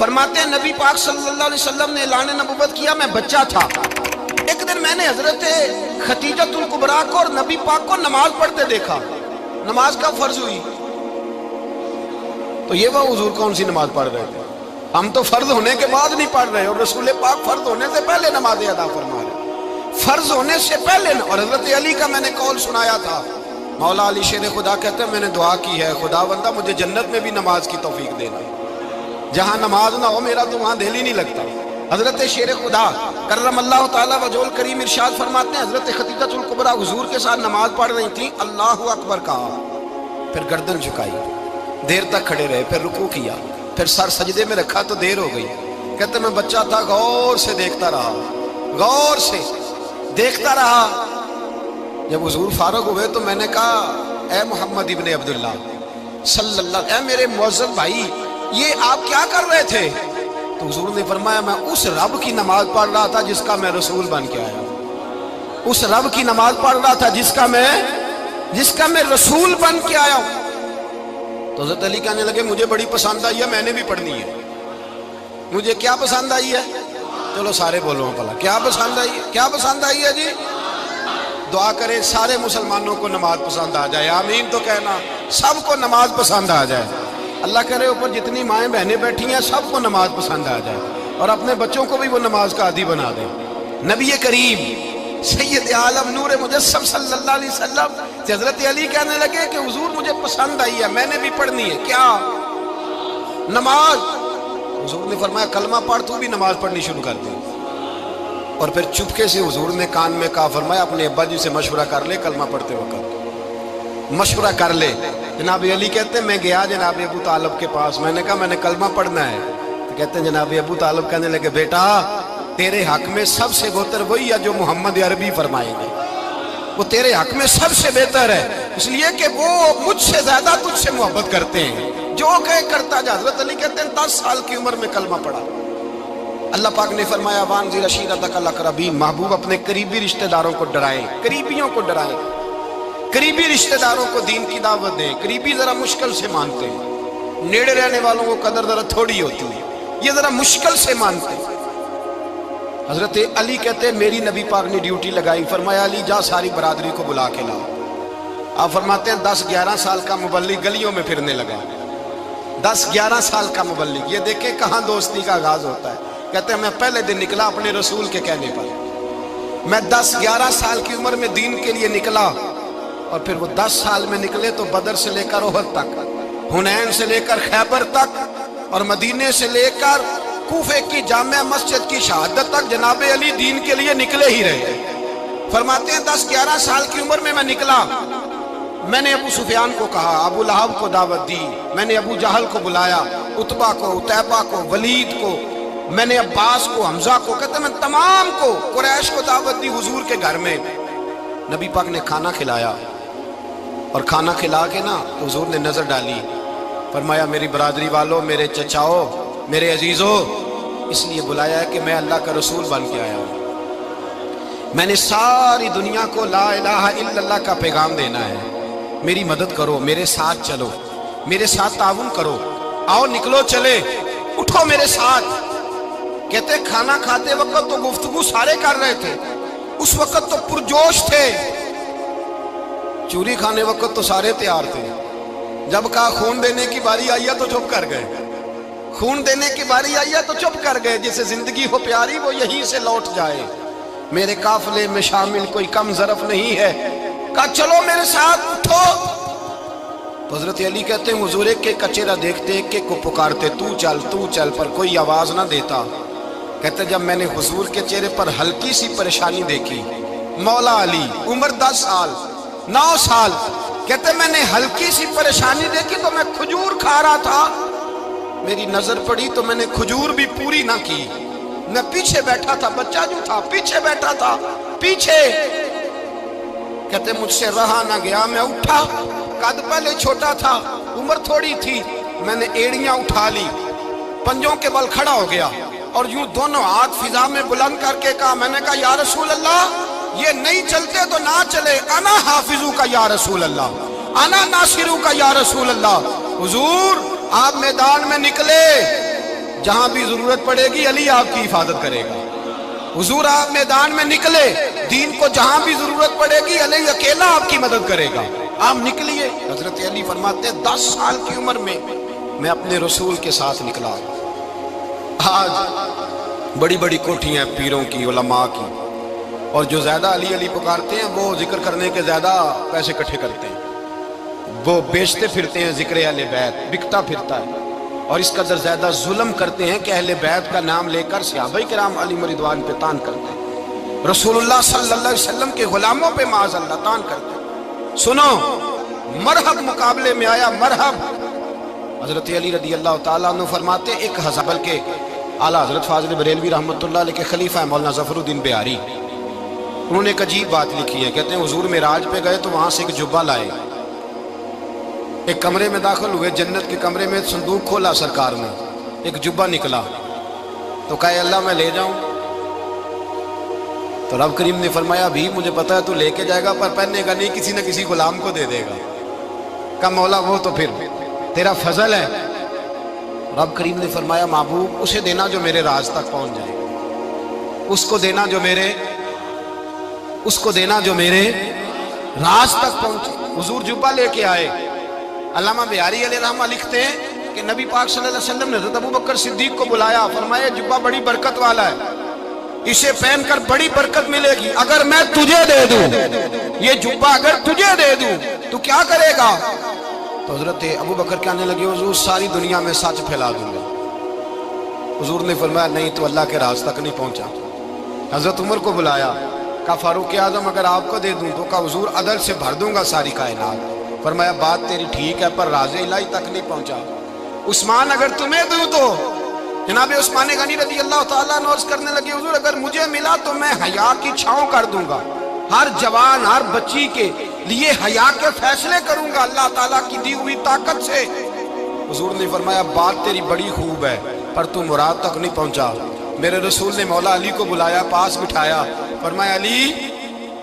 فرماتے ہیں نبی پاک صلی اللہ علیہ وسلم نے اعلان نبوت کیا، میں بچہ تھا۔ ایک دن میں نے حضرت خدیجۃ الکبریٰ کو اور نبی پاک کو نماز پڑھتے دیکھا۔ نماز کب فرض ہوئی؟ تو یہ وہ حضور کون سی نماز پڑھ رہے تھے؟ ہم تو فرض ہونے کے بعد نہیں پڑھ رہے، اور رسول پاک فرض ہونے سے پہلے نماز ادا فرما رہے، فرض ہونے سے پہلے۔ اور حضرت علی کا میں نے قول سنایا تھا، مولا علی شیر خدا کہتے ہیں میں نے دعا کی ہے خدا بندہ مجھے جنت میں بھی نماز کی توفیق دینا، جہاں نماز نہ ہو میرا تو وہاں دل ہی نہیں لگتا۔ حضرت شیر خدا کرم اللہ تعالیٰ وجہ کریم ارشاد فرماتے ہیں حضرت خدیجۃ الکبریٰ حضور کے ساتھ نماز پڑھ رہی تھیں، اللہ اکبر کہا، پھر گردن جھکائی، دیر تک کھڑے رہے، پھر رکوع کیا، پھر سر سجدے میں رکھا تو دیر ہو گئی۔ کہتے میں بچہ تھا، غور سے دیکھتا رہا، غور سے دیکھتا رہا۔ جب حضور فارغ ہوئے تو میں نے کہا اے محمد ابن عبداللہ صلی اللہ، اے میرے معزز بھائی یہ آپ کیا کر رہے تھے؟ تو حضور نے فرمایا میں اس رب کی نماز پڑھ رہا تھا جس کا میں رسول بن کے آیا ہوں، اس رب کی نماز پڑھ رہا تھا جس کا میں رسول بن کے آیا ہوں۔ تو حضرت علی کہنے لگے مجھے بڑی پسند آئی ہے، میں نے بھی پڑھنی ہے۔ مجھے کیا پسند آئی ہے؟ چلو سارے بولو پلا، کیا پسند آئی ہے؟ کیا پسند آئی ہے جی؟ دعا کرے سارے مسلمانوں کو نماز پسند آ جائے، آمین تو کہنا، سب کو نماز پسند آ جائے۔ اللہ کرے اوپر جتنی مائیں بہنیں بیٹھی ہیں سب کو نماز پسند آ جائے، اور اپنے بچوں کو بھی وہ نماز کا عادی بنا دیں۔ نبی کریم سید عالم نور مجسم صلی اللہ علیہ وسلم سے حضرت علی کہنے لگے کہ حضور مجھے پسند آئی ہے، میں نے بھی پڑھنی ہے۔ کیا؟ نماز۔ حضور نے فرمایا کلمہ پڑھ، تو بھی نماز پڑھنی شروع کر دے۔ اور پھر چپکے سے حضور نے کان میں کہا، فرمایا اپنے ابا جی سے مشورہ کر لے، کلمہ پڑھتے وقت مشورہ کر لے۔ جناب علی کہتے ہیں میں گیا جناب ابو طالب کے پاس، میں نے کہا میں نے کلمہ پڑھنا ہے۔ تو کہتے ہیں جناب ابو طالب کہنے لگے بیٹا تیرے حق میں سب سے بہتر وہی ہے جو محمد عربی فرمائیں گے، وہ تیرے حق میں سب سے بہتر ہے، اس لیے کہ وہ مجھ سے زیادہ تجھ سے محبت کرتے ہیں، جو کہے کرتا جا۔ حضرت علی کہتے ہیں 10 سال کی عمر میں کلمہ پڑھا۔ اللہ پاک نے فرمایا وانذر عشیرتک الاقربین، محبوب اپنے قریبی رشتہ داروں کو ڈرائیں، قریبیوں کو ڈرائیں، قریبی رشتہ داروں کو دین کی دعوت دیں۔ قریبی ذرا مشکل سے مانتے ہیں، نیڑے رہنے والوں کو قدر ذرا تھوڑی ہوتی ہے، یہ ذرا مشکل سے مانتے ہیں۔ حضرت علی کہتے ہیں میری نبی پاک نے ڈیوٹی لگائی، فرمایا علی جا ساری برادری کو بلا کے لاؤ۔ آپ فرماتے ہیں 10-11 سال کا مبلغ گلیوں میں پھرنے لگا، 10-11 سال کا مبلغ، یہ دیکھیں کہاں دوستی کا آغاز ہوتا ہے۔ کہتے ہیں میں پہلے دن نکلا اپنے رسول کے کہنے پر، میں 10-11 سال کی عمر میں دین کے لیے نکلا، اور پھر وہ 10 سال میں نکلے تو بدر سے لے کر احد تک، حنین سے لے کر خیبر تک، اور مدینے سے لے کر کوفے کی جامع مسجد کی شہادت تک جناب علی دین کے لیے نکلے ہی رہے۔ فرماتے ہیں 10-11 سال کی عمر میں نکلا، میں نے ابو سفیان کو کہا، ابو لہب کو دعوت دی، میں نے ابو جہل کو بلایا، عتبہ کو، عتیبہ کو، ولید کو، میں نے عباس کو، حمزہ کو، کہتے ہیں میں تمام کو، قریش کو دعوت دی حضور کے گھر میں۔ نبی پاک نے کھانا کھلایا، اور کھانا کھلا کے نا حضور نے نظر ڈالی، فرمایا میری برادری والوں، میرے چچاؤ، میرے عزیزوں، اس لیے بلایا ہے کہ میں اللہ کا رسول بن کے آیا ہوں، میں نے ساری دنیا کو لا الہ الا اللہ کا پیغام دینا ہے، میری مدد کرو، میرے ساتھ چلو، میرے ساتھ تعاون کرو، آؤ نکلو چلے، اٹھو میرے ساتھ۔ کہتے کھانا کھاتے وقت تو گفتگو سارے کر رہے تھے، اس وقت تو پرجوش تھے، چوری کھانے وقت تو سارے تیار تھے، جب کہا خون دینے کی باری آئی ہے تو چپ کر گئے، خون دینے کی باری آئی ہے تو چپ کر گئے، جسے زندگی ہو پیاری وہ یہیں سے لوٹ جائے، میرے قافلے میں شامل کوئی کم ظرف نہیں ہے، کہا چلو میرے ساتھ اٹھو۔ تو حضرت علی کہتے ہیں حضور ایک کا چہرہ دیکھتے ایک کو پکارتے تو چل، پر کوئی آواز نہ دیتا۔ کہتے جب میں نے حضور کے چہرے پر ہلکی سی پریشانی دیکھی، مولا علی عمر 10 سال 9 سال، کہتے میں نے ہلکی سی پریشانی دیکھی تو میں کھجور کھا رہا تھا، میری نظر پڑی تو میں نے کھجور بھی پوری نہ کی، میں پیچھے بیٹھا تھا، بچہ جو تھا پیچھے بیٹھا تھا، پیچھے۔ کہتے مجھ سے رہا نہ گیا، میں اٹھا، قد پہلے چھوٹا تھا، عمر تھوڑی تھی، میں نے ایڑیاں اٹھا لی، پنجوں کے بل کھڑا ہو گیا، اور یوں دونوں ہاتھ فضا میں بلند کر کے کہا، میں نے کہا یا رسول اللہ یہ نہیں چلتے تو نہ چلے، انا حافظو کا یا رسول اللہ، انا ناصرو کا یا رسول اللہ۔ حضور آپ میدان میں نکلے، جہاں بھی ضرورت پڑے گی علی آپ کی حفاظت کرے گا۔ حضور آپ میدان میں نکلے، دین کو جہاں بھی ضرورت پڑے گی علی اکیلا آپ کی مدد کرے گا، آپ نکلیے۔ حضرت علی فرماتے ہیں 10 سال کی عمر میں اپنے رسول کے ساتھ نکلا۔ آج بڑی بڑی کوٹھیاں پیروں کی، علماء کی، اور جو زیادہ علی علی پکارتے ہیں وہ ذکر کرنے کے زیادہ پیسے اکٹھے کرتے ہیں، وہ بیچتے پھرتے ہیں ذکر اہل بیت، بکتا پھرتا ہے، اور اس قدر زیادہ ظلم کرتے ہیں کہ اہل بیت کا نام لے کر صحابہ کرام علی رضوان پہ تان کرتے ہیں، رسول اللہ صلی اللہ علیہ وسلم کے غلاموں پہ معاذ اللہ تان کرتے ہیں۔ سنو، مرحب مقابلے میں آیا، مرحب۔ حضرت علی رضی اللہ تعالیٰ عنہ فرماتے 1000، بلکہ اعلیٰ حضرت فاضل بریلوی رحمۃ اللہ علیہ کے خلیفہ مولانا ظفر الدین بہاری، انہوں نے ایک عجیب بات لکھی ہے، کہتے ہیں حضور معراج پہ گئے تو وہاں سے ایک جبہ لائے، ایک کمرے میں داخل ہوئے، جنت کے کمرے میں صندوق کھولا سرکار نے، ایک جبہ نکلا تو کہا اللہ میں لے جاؤں؟ تو رب کریم نے فرمایا بھی مجھے پتا ہے تو لے کے جائے گا پر پہننے کا نہیں، کسی نہ کسی غلام کو دے دے گا۔ کہا مولا وہ تو پھر تیرا فضل ہے۔ رب کریم نے فرمایا محبوب اسے دینا جو میرے راز تک پہنچ جائے، اس کو دینا جو میرے راز تک پہنچے۔ حضور جبہ لے کے آئے۔ علامہ بہاری علیہ رحمہ لکھتے ہیں کہ نبی پاک صلی اللہ علیہ وسلم نے حضرت ابوبکر صدیق کو بلایا، فرمایا جبہ بڑی برکت والا ہے، اسے پہن کر بڑی برکت ملے گی، اگر میں تجھے دے دوں، یہ جبہ اگر تجھے دے دوں تو کیا کرے گا؟ تو حضرت ابوبکر کہنے لگے حضور ساری دنیا میں سچ پھیلا دوں گا۔ حضور نے فرمایا نہیں تو اللہ کے راز تک نہیں پہنچا۔ حضرت عمر کو بلایا، کہا فاروق اعظم اگر آپ کو دے دوں تو کہا حضور عدل سے بھر دوں گا ساری کائنات۔ فرمایا بات تیری ٹھیک ہے پر راز الہی تک نہیں پہنچا۔ عثمان اگر تمہیں دوں تو جناب عثمان غنی رضی اللہ تعالیٰ عنہ عرض کرنے لگے حضور اگر مجھے ملا تو میں حیا کی چھاؤں کر دوں گا، ہر جوان ہر بچی کے لیے حیا کے فیصلے کروں گا اللہ تعالیٰ کی دی ہوئی طاقت سے۔ حضور نے فرمایا بات تیری بڑی خوب ہے پر تو مراد تک نہیں پہنچا۔ میرے رسول نے مولا علی کو بلایا، پاس بٹھایا، فرمایا علی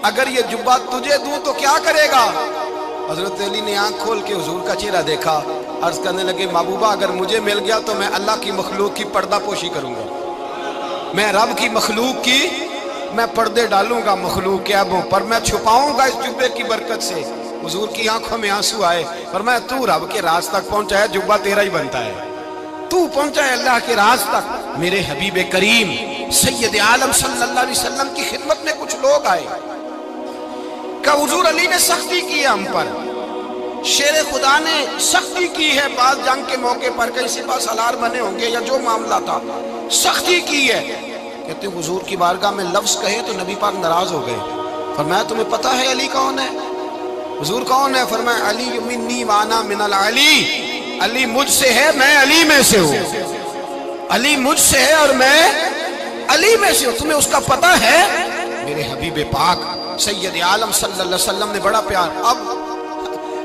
اگر یہ جبہ تجھے دوں تو کیا کرے گا؟ حضرت علی نے آنکھ کھول کے حضور کا چہرہ دیکھا، عرض کرنے لگے محبوبہ اگر مجھے مل گیا تو میں اللہ کی مخلوق کی پردہ پوشی کروں گا، میں رب کی مخلوق کی میں پردے ڈالوں گا مخلوق کے عیبوں پر، میں چھپاؤں گا اس جبے کی برکت سے۔ حضور کی آنکھوں میں آنسو آئے، فرمایا تو رب کے راز تک پہنچا ہے، جبہ تیرا ہی بنتا ہے، تو پہنچا ہے اللہ کے راز تک۔ میرے حبیب کریم سید عالم صلی اللہ علیہ وسلم کی خدمت میں کچھ لوگ آئے کہ حضور علی نے سختی کی ہے ہم پر، شیر خدا نے سختی کی ہے، بعض جنگ کے موقع پر کہیں سپاہ سالار بنے ہوں گے یا جو معاملہ تھا سختی کی ہے۔ کہتے ہیں حضور کی بارگاہ میں لفظ کہے تو نبی پاک ناراض ہو گئے۔ فرمایا تمہیں پتہ ہے علی کون ہے؟ حضور کون ہے؟ فرمایا علی منی وانا من العلی، علی مجھ سے ہے میں علی میں سے ہوں، علی مجھ سے ہے اور میں علی میں سے ہوں، تمہیں اس کا پتہ ہے؟ میرے حبیب پاک سید عالم صلی اللہ علیہ وسلم نے بڑا پیار۔ اب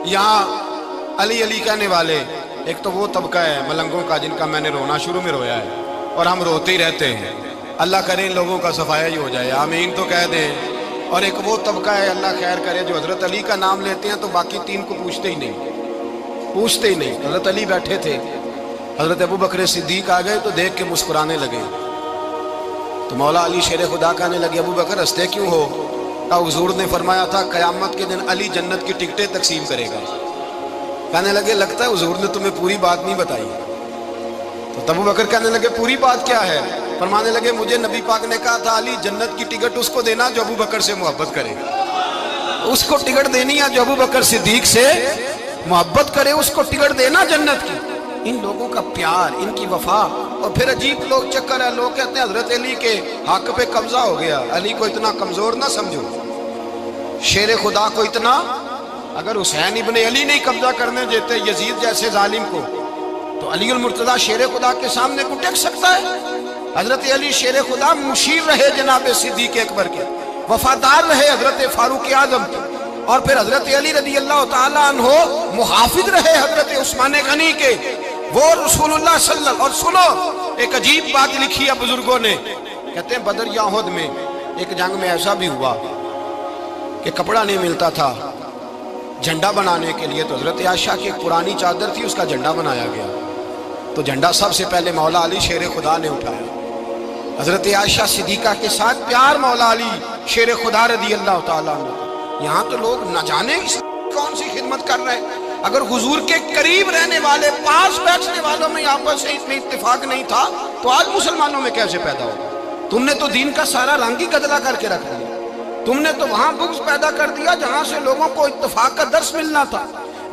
یہاں علی علی کہنے والے ایک تو وہ طبقہ ہے ملنگوں کا جن کا میں نے رونا شروع میں رویا ہے اور ہم روتے ہی رہتے ہیں، اللہ کرے ان لوگوں کا صفایا ہی ہو جائے، آمین تو کہہ دیں۔ اور ایک وہ طبقہ ہے اللہ خیر کرے جو حضرت علی کا نام لیتے ہیں تو باقی 3 کو پوچھتے ہی نہیں۔ حضرت علی بیٹھے تھے، حضرت ابوبکر صدیق آ گئے تو دیکھ کے مسکرانے لگے، تو مولا علی شیر خدا کہنے لگے ابوبکر ہنستے کیوں ہو؟ کہا حضور نے فرمایا تھا قیامت کے دن علی جنت کی ٹکٹیں تقسیم کرے گا۔ کہنے لگے لگتا ہے حضور نے تمہیں پوری بات نہیں بتائی۔ تو ابوبکر کہنے لگے پوری بات کیا ہے؟ فرمانے لگے مجھے نبی پاک نے کہا تھا علی جنت کی ٹکٹ اس کو دینا جو ابوبکر سے محبت کرے، اس کو ٹکٹ دینی ہے جو ابوبکر صدیق سے محبت کرے، اس کو ٹکٹ دینا جنت کی۔ ان لوگوں کا پیار، ان کی وفا، اور پھر عجیب لوگ چکر ہے، لوگ کہتے ہیں حضرت علی کے حق پہ قبضہ ہو گیا، علی کو اتنا کمزور نہ سمجھو، شیر خدا کو اتنا، اگر حسین ابن علی نہیں قبضہ کرنے دیتے یزید جیسے ظالم کو تو علی المرتضیٰ شیر خدا کے سامنے کو ٹک سکتا ہے؟ حضرت علی شیر خدا مشیر رہے جناب صدیق اکبر کے، وفادار رہے حضرت فاروق اعظم کے، اور پھر حضرت علی رضی اللہ تعالیٰ عنہ محافظ رہے حضرت عثمان غنی کے، وہ رسول اللہ صلی اللہ علیہ وسلم۔ اور سنو ایک عجیب بات لکھی ہے بزرگوں نے، کہتے ہیں بدر یا احد میں ایک جنگ میں ایسا بھی ہوا کہ کپڑا نہیں ملتا تھا جھنڈا بنانے کے لیے، تو حضرت عائشہ کی ایک پرانی چادر تھی، اس کا جھنڈا بنایا گیا، تو جھنڈا سب سے پہلے مولا علی شیر خدا نے اٹھایا. حضرت عائشہ صدیقہ کے ساتھ پیار مولا علی شیر خدا رضی اللہ تعالیٰ عنہ. یہاں تو لوگ نہ جانے کون سی خدمت کر رہے ہیں. اگر حضور کے قریب رہنے والے پاس بیٹھنے والوں میں آپس سے اتنی اتفاق نہیں تھا تو آج مسلمانوں میں کیسے پیدا ہو؟ تم نے تو دین کا سارا رنگ ہی گدلا کر کے رکھ دیا. تم نے تو وہاں بغض پیدا کر دیا جہاں سے لوگوں کو اتفاق کا درس ملنا تھا,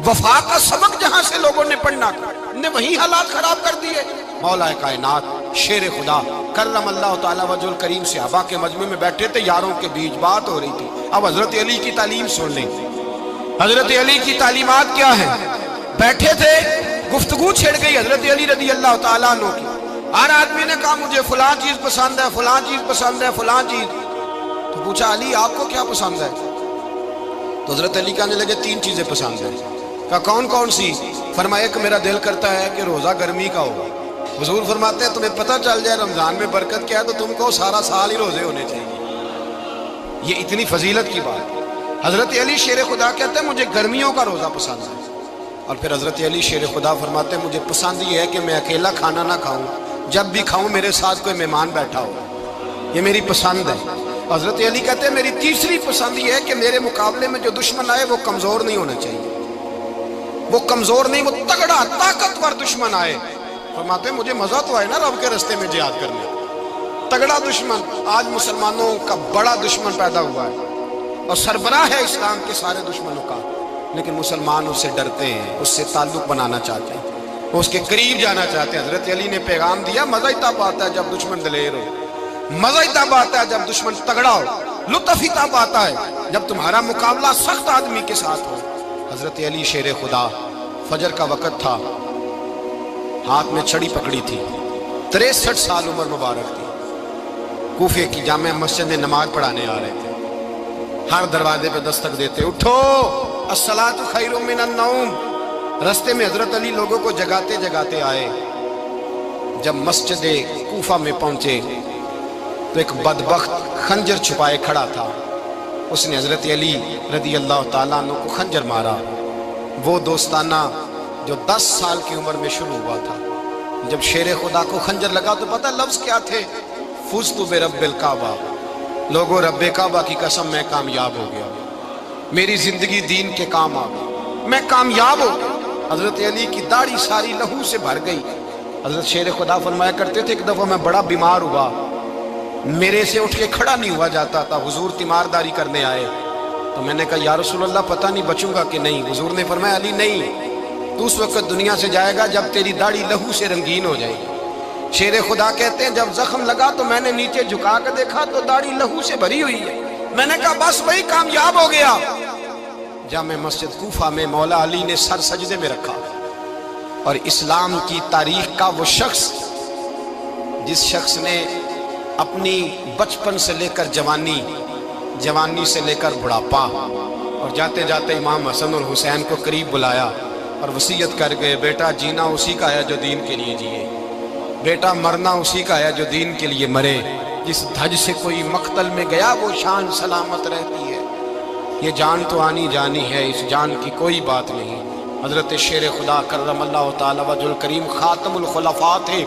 وفا کا سبق جہاں سے لوگوں نے پڑھنا تھا, نے وہی حالات خراب کر دیے. مولا کائنات شیر خدا کرم اللہ تعالیٰ وجہ الکریم صحابہ کے مجمع میں بیٹھے تھے, یاروں کے بیچ بات ہو رہی تھی. اب حضرت علی کی تعلیم سن لیں. حضرت علی کی تعلیمات کیا ہیں؟ بیٹھے تھے, گفتگو چھڑ گئی حضرت علی رضی اللہ تعالیٰ عنہ کی. ہر آدمی نے کہا مجھے فلاں چیز پسند ہے, فلاں چیز پسند ہے, فلاں چیز. تو پوچھا علی آپ کو کیا پسند ہے؟ تو حضرت علی کہنے لگے 3 چیزیں پسند ہیں. کہا کون کون سی؟ فرمایا کہ میرا دل کرتا ہے کہ روزہ گرمی کا ہو. حضور فرماتے ہیں تمہیں پتہ چل جائے رمضان میں برکت کیا ہے تو تم کو سارا سال ہی روزے ہونے چاہیے. یہ اتنی فضیلت کی بات. حضرت علی شیر خدا کہتے ہیں مجھے گرمیوں کا روزہ پسند ہے. اور پھر حضرت علی شیر خدا فرماتے ہیں مجھے پسند یہ ہے کہ میں اکیلا کھانا نہ کھاؤں, جب بھی کھاؤں میرے ساتھ کوئی مہمان بیٹھا ہو. یہ میری پسند ہے. حضرت علی کہتے ہیں میری تیسری پسند یہ ہے کہ میرے مقابلے میں جو دشمن آئے وہ کمزور نہیں ہونا چاہیے. وہ کمزور نہیں, وہ تگڑا طاقتور دشمن آئے. فرماتے ہیں مجھے مزہ تو آئے نا رب کے رستے میں جہاد کرنے. تگڑا دشمن. آج مسلمانوں کا بڑا دشمن پیدا ہوا ہے اور سربراہ ہے اسلام کے سارے دشمنوں کا, لیکن مسلمان اس سے ڈرتے ہیں, اس سے تعلق بنانا چاہتے ہیں, وہ اس کے قریب جانا چاہتے ہیں. حضرت علی نے پیغام دیا مزہ ہی تب آتا ہے جب دشمن دلیر ہو, مزہ ہی تب آتا ہے جب دشمن تگڑا ہو, لطف ہی تب آتا ہے جب تمہارا مقابلہ سخت آدمی کے ساتھ ہو. حضرت علی شیر خدا, فجر کا وقت تھا, ہاتھ میں چھڑی پکڑی تھی, 63 سال عمر مبارک تھی. کوفے کی جامع مسجد میں نماز پڑھانے آ رہے تھے. ہر دروازے پہ دستک دیتے, اٹھو الصلاۃ خیر من النوم. رستے میں حضرت علی لوگوں کو جگاتے جگاتے آئے. جب مسجد کوفہ میں پہنچے تو ایک بدبخت خنجر چھپائے کھڑا تھا. اس نے حضرت علی رضی اللہ تعالیٰ عنہ کو خنجر مارا. وہ دوستانہ جو 10 سال کی عمر میں شروع ہوا تھا. جب شیر خدا کو خنجر لگا تو پتہ لفظ کیا تھے؟ فزت برب الکعبہ. لوگوں رب کعبہ کی قسم میں کامیاب ہو گیا, میری زندگی دین کے کام آ گئی, میں کامیاب ہو گیا. حضرت علی کی داڑھی ساری لہو سے بھر گئی. حضرت شیر خدا فرمایا کرتے تھے ایک دفعہ میں بڑا بیمار ہوا, میرے سے اٹھ کے کھڑا نہیں ہوا جاتا تھا. حضور تیمارداری کرنے آئے تو میں نے کہا یا رسول اللہ پتہ نہیں بچوں گا کہ نہیں. حضور نے فرمایا علی نہیں, تو اس وقت دنیا سے جائے گا جب تیری داڑھی لہو سے رنگین ہو جائے گی. شیر خدا کہتے ہیں جب زخم لگا تو میں نے نیچے جھکا کے دیکھا تو داڑھی لہو سے بھری ہوئی ہے. میں نے کہا بس وہی کامیاب ہو گیا. جامع مسجد کوفہ میں مولا علی نے سر سجدے میں رکھا اور اسلام کی تاریخ کا وہ شخص جس شخص نے اپنی بچپن سے لے کر جوانی سے لے کر بڑھاپا اور جاتے جاتے امام حسن اور حسین کو قریب بلایا اور وصیت کر گئے بیٹا جینا اسی کا ہے جو دین کے لیے جیے, بیٹا مرنا اسی کا ہے جو دین کے لیے مرے. جس دھج سے کوئی مقتل میں گیا وہ شان سلامت رہتی ہے. یہ جان تو آنی جانی ہے, اس جان کی کوئی بات نہیں. حضرت شیر خدا کرم اللہ تعالی وجہ الکریم خاتم الخلفاء تھے,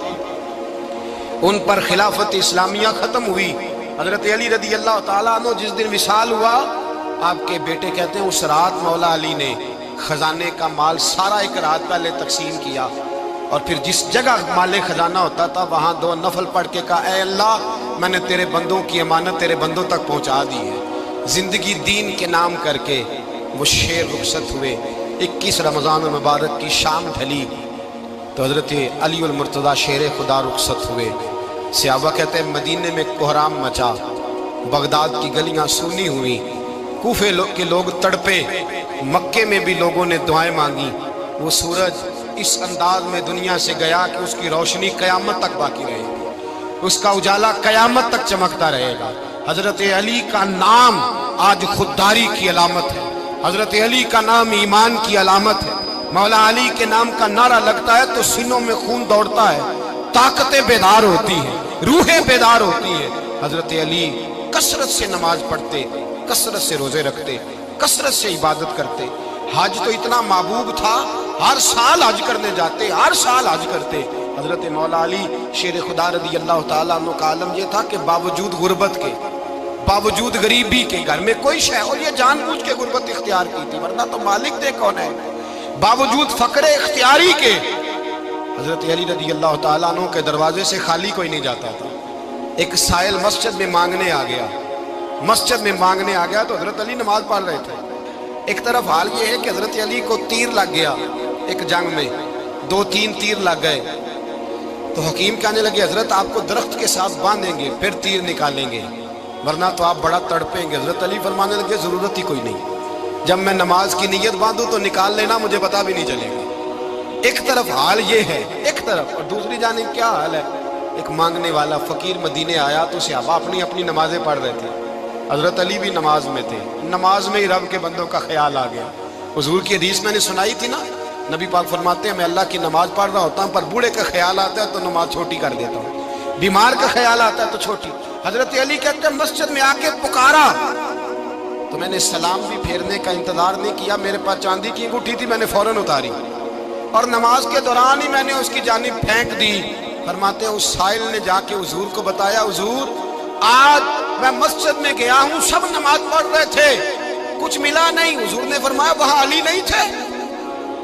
ان پر خلافت اسلامیہ ختم ہوئی. حضرت علی رضی اللہ تعالیٰ عنہ جس دن وصال ہوا, آپ کے بیٹے کہتے ہیں اس رات مولا علی نے خزانے کا مال سارا ایک رات پہلے تقسیم کیا اور پھر جس جگہ مال خزانہ ہوتا تھا وہاں 2 نفل پڑھ کے کہا اے اللہ میں نے تیرے بندوں کی امانت تیرے بندوں تک پہنچا دی ہے. زندگی دین کے نام کر کے وہ شیر رخصت ہوئے. 21 رمضان المبارک کی شام ڈھلی تو حضرت علی المرتضیٰ شیر خدا رخصت ہوئے. صحابہ کہتے ہیں مدینے میں کوہرام مچا, بغداد کی گلیاں سونی ہوئی, کوفے کے لوگ تڑپے, مکے میں بھی لوگوں نے دعائیں مانگی. وہ سورج اس انداز میں دنیا سے گیا کہ اس کی روشنی قیامت تک باقی رہے گی, اس کا اجالا قیامت تک چمکتا رہے گا. حضرت علی کا نام آج خودداری کی علامت ہے, حضرت علی کا نام ایمان کی علامت ہے. مولا علی کے نام کا نعرہ لگتا ہے تو سینوں میں خون دوڑتا ہے, طاقتیں بیدار ہوتی ہیں, روحیں بیدار ہوتی ہیں. حضرت علی کثرت سے نماز پڑھتے, کثرت سے روزے رکھتے, کثرت سے عبادت کرتے. حج تو اتنا محبوب تھا, ہر سال حج کرنے جاتے, ہر سال حج کرتے. حضرت مولا علی شیر خدا رضی اللہ تعالیٰ عنہ کا عالم یہ تھا کہ باوجود غربت کے، باوجود غریبی کے، گھر میں کوئی شے، اور یہ جان بوجھ کے غربت اختیار کی تھی، ورنہ تو مالک دے کون ہے، باوجود فقر اختیاری کے حضرت علی رضی اللہ تعالیٰ عنہ کے دروازے سے خالی کوئی نہیں جاتا تھا۔ ایک سائل مسجد میں مانگنے آ گیا، مسجد میں مانگنے آ گیا تو حضرت علی نماز پڑھ رہے تھے۔ ایک طرف حال یہ ہے کہ حضرت علی کو تیر لگ گیا ایک جنگ میں، 2-3 تیر لگ گئے، تو حکیم کہنے لگے حضرت آپ کو درخت کے ساتھ باندھیں گے پھر تیر نکالیں گے، ورنہ تو آپ بڑا تڑپیں گے۔ حضرت علی فرمانے لگے ضرورت ہی کوئی نہیں، جب میں نماز کی نیت باندھوں تو نکال لینا، مجھے پتہ بھی نہیں چلے گا۔ ایک طرف حال یہ ہے، ایک طرف، اور دوسری جانب کیا حال ہے، ایک مانگنے والا فقیر مدینے آیا تو صحابہ اپنی اپنی نمازیں پڑھ رہے تھے، حضرت علی بھی نماز میں تھے، نماز میں ہی رب کے بندوں کا خیال آ گیا۔ حضور کی حدیث میں نے سنائی تھی نا، نبی پاک فرماتے ہیں میں اللہ کی نماز پڑھ رہا ہوتا ہوں پر بوڑھے کا خیال آتا ہے تو نماز چھوٹی کر دیتا ہوں، بیمار کا خیال آتا ہے تو چھوٹی۔ حضرت علی کہتے ہیں مسجد میں آ کے پکارا تو میں نے سلام بھی پھیرنے کا انتظار نہیں کیا، میرے پاس چاندی کی انگوٹھی تھی، میں نے فوراً اتاری اور نماز کے دوران ہی میں نے اس کی جانب پھینک دی۔ فرماتے ہیں اس سائل نے جا کے حضور کو بتایا، حضور آج میں مسجد میں گیا ہوں، سب نماز پڑھ رہے تھے، کچھ ملا نہیں۔ حضور نے فرمایا وہاں علی نہیں تھے؟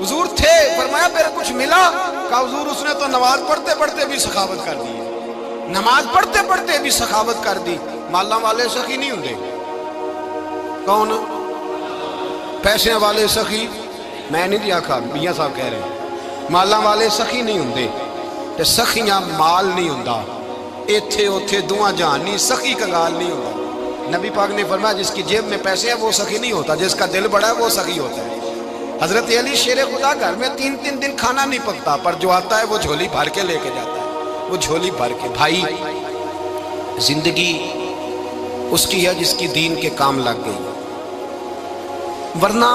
حضور تھے۔ فرمایا پھر کچھ ملا؟ کہا حضور اس نے تو نماز پڑھتے پڑھتے بھی سخاوت کر دی، نماز پڑھتے پڑھتے بھی سخاوت کر دی۔ مالا والے سخی نہیں ہوں، کون پیسے والے سخی؟ میں نہیں دیا کھا، میاں صاحب کہہ رہے ہیں مالا والے سخی نہیں ہوں، تے سخیاں مال نہیں ہوں، ایتھے اوتھے دعا جہان نہیں، سخی کنگال نہیں ہوں۔ نبی پاک نے فرمایا جس کی جیب میں پیسے ہیں وہ سخی نہیں ہوتا، جس کا دل بڑا ہے وہ سخی ہوتا ہے۔ حضرت علی شیر خدا گھر میں 3 دن کھانا نہیں پکتا، پر جو آتا ہے وہ جھولی بھر کے لے کے جاتا ہے، وہ جھولی بھر کے۔ بھائی زندگی اس کی ہے جس کی دین کے کام لگ گئی، ورنہ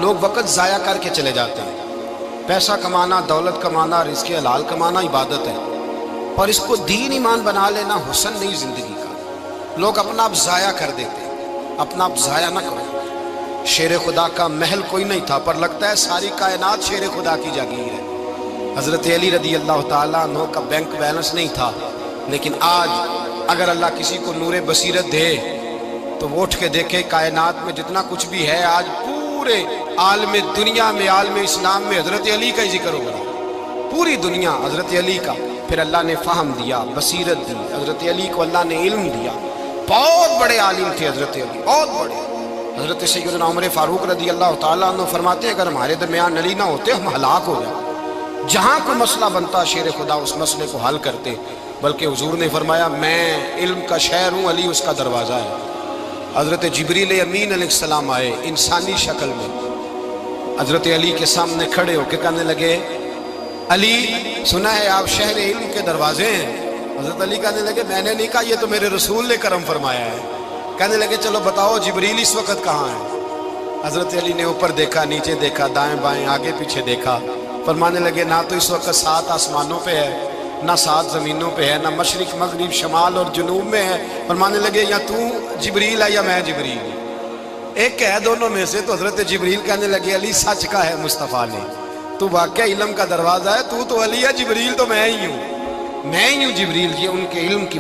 لوگ وقت ضائع کر کے چلے جاتے ہیں۔ پیسہ کمانا، دولت کمانا، رزق حلال کمانا عبادت ہے، اور اس کو دین ایمان بنا لینا حسن نہیں زندگی کا۔ لوگ اپنا آپ ضائع کر دیتے ہیں، اپنا آپ ضائع نہ کرو۔ شیر خدا کا محل کوئی نہیں تھا، پر لگتا ہے ساری کائنات شیر خدا کی جاگیر ہے۔ حضرت علی رضی اللہ تعالیٰ عنہ کا بینک بیلنس نہیں تھا، لیکن آج اگر اللہ کسی کو نور بصیرت دے تو وہ اٹھ کے دیکھے کائنات میں جتنا کچھ بھی ہے، آج پورے عالم دنیا میں، عالم اسلام میں حضرت علی کا ہی ذکر ہو رہا، پوری دنیا حضرت علی کا۔ پھر اللہ نے فہم دیا، بصیرت دی، حضرت علی کو اللہ نے علم دیا، بہت بڑے عالم تھے حضرت علی، بہت بڑے۔ حضرت سیدنا عمر فاروق رضی اللہ تعالیٰ عنہ فرماتے ہیں اگر ہمارے درمیان علی نہ ہوتے ہم ہلاک ہو جاتے، جہاں کوئی مسئلہ بنتا شیر خدا اس مسئلے کو حل کرتے، بلکہ حضور نے فرمایا میں علم کا شہر ہوں، علی اس کا دروازہ ہے۔ حضرت جبریل امین علیہ السلام آئے انسانی شکل میں، حضرت علی کے سامنے کھڑے ہو کے کہنے لگے علی سنا ہے آپ شہر علم کے دروازے ہیں؟ حضرت علی کہنے لگے میں نے نہیں کہا، یہ تو میرے رسول نے کرم فرمایا ہے۔ کہنے لگے چلو بتاؤ جبریل اس وقت کہاں ہے؟ حضرت علی نے اوپر دیکھا، نیچے دیکھا، دائیں بائیں آگے پیچھے دیکھا، فرمانے لگے نہ تو اس وقت 7 آسمانوں پہ ہے، نہ 7 زمینوں پہ ہے، نہ مشرق مغرب شمال اور جنوب میں ہے۔ فرمانے لگے یا تو جبریل ہے یا میں جبریل، ایک ہے دونوں میں سے۔ تو حضرت جبریل کہنے لگے علی سچ کا ہے مصطفیٰ نے، تو واقعہ علم کا دروازہ ہے، تو علی ہے، جبریل تو میں ہی ہوں، میں ہی ہوں جبریل، یہ ان کے علم کی